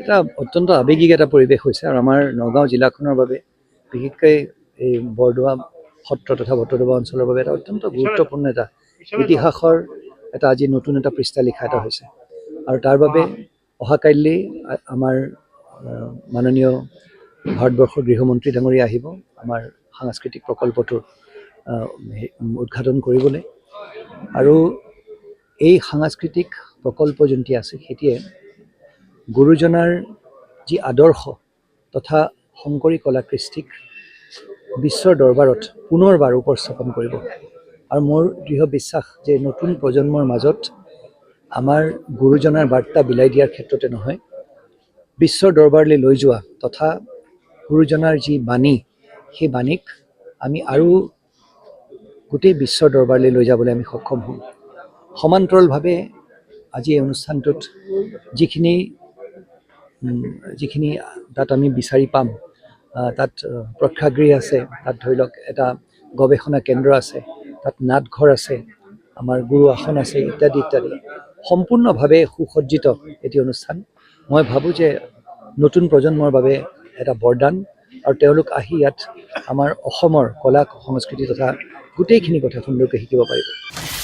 এটা অত্যন্ত আৱেগিক এটা পৰিৱেশ হৈছে আৰু আমাৰ নগাঁও জিলাখনৰ বাবে বিশেষকৈ এই বৰদোৱা সত্ৰ তথা বটদ্ৰৱা অঞ্চলৰ বাবে এটা অত্যন্ত গুৰুত্বপূৰ্ণ এটা ইতিহাসৰ এটা আজি নতুন এটা পৃষ্ঠা লিখা এটা হৈছে আৰু তাৰ বাবে অহাকাইলৈ আমাৰ মাননীয় ভাৰতবৰ্ষৰ গৃহমন্ত্ৰী ডাঙৰীয়া আহিব আমাৰ সাংস্কৃতিক প্ৰকল্পটোৰ উদ্ঘাটন কৰিবলৈ আৰু এই সাংস্কৃতিক প্ৰকল্প যোনটি আছে সেইটিয়ে গুৰুজনাৰ যি আদৰ্শ তথা শংকৰী কলা কৃষ্টিক বিশ্বৰ দৰবাৰত পুনৰবাৰ উপস্থাপন কৰিব আৰু মোৰ দৃঢ় বিশ্বাস যে নতুন প্ৰজন্মৰ মাজত আমাৰ গুৰুজনাৰ বাৰ্তা বিলাই দিয়াৰ ক্ষেত্ৰতে নহয় বিশ্বৰ দৰবাৰলৈ লৈ যোৱা তথা গুৰুজনাৰ যি বাণী সেই বাণীক আমি আৰু গোটেই বিশ্বৰ দৰবাৰলৈ লৈ যাবলৈ আমি সক্ষম হ'ম সমান্তৰালভাৱে আজি এই অনুষ্ঠানটোত যিখিনি তাত আমি বিচাৰি পাম তাত প্ৰেক্ষাগৃহ আছে তাত ধৰি লওক এটা গৱেষণা কেন্দ্ৰ আছে তাত নাটঘৰ আছে আমাৰ গুৰু আসন আছে ইত্যাদি ইত্যাদি সম্পূৰ্ণভাৱে সুসজ্জিত এটি অনুষ্ঠান মই ভাবোঁ যে নতুন প্ৰজন্মৰ বাবে এটা বৰদান আৰু তেওঁলোক আহি ইয়াত আমাৰ অসমৰ কলা সংস্কৃতি তথা গোটেইখিনি কথা সুন্দৰকৈ শিকিব পাৰিব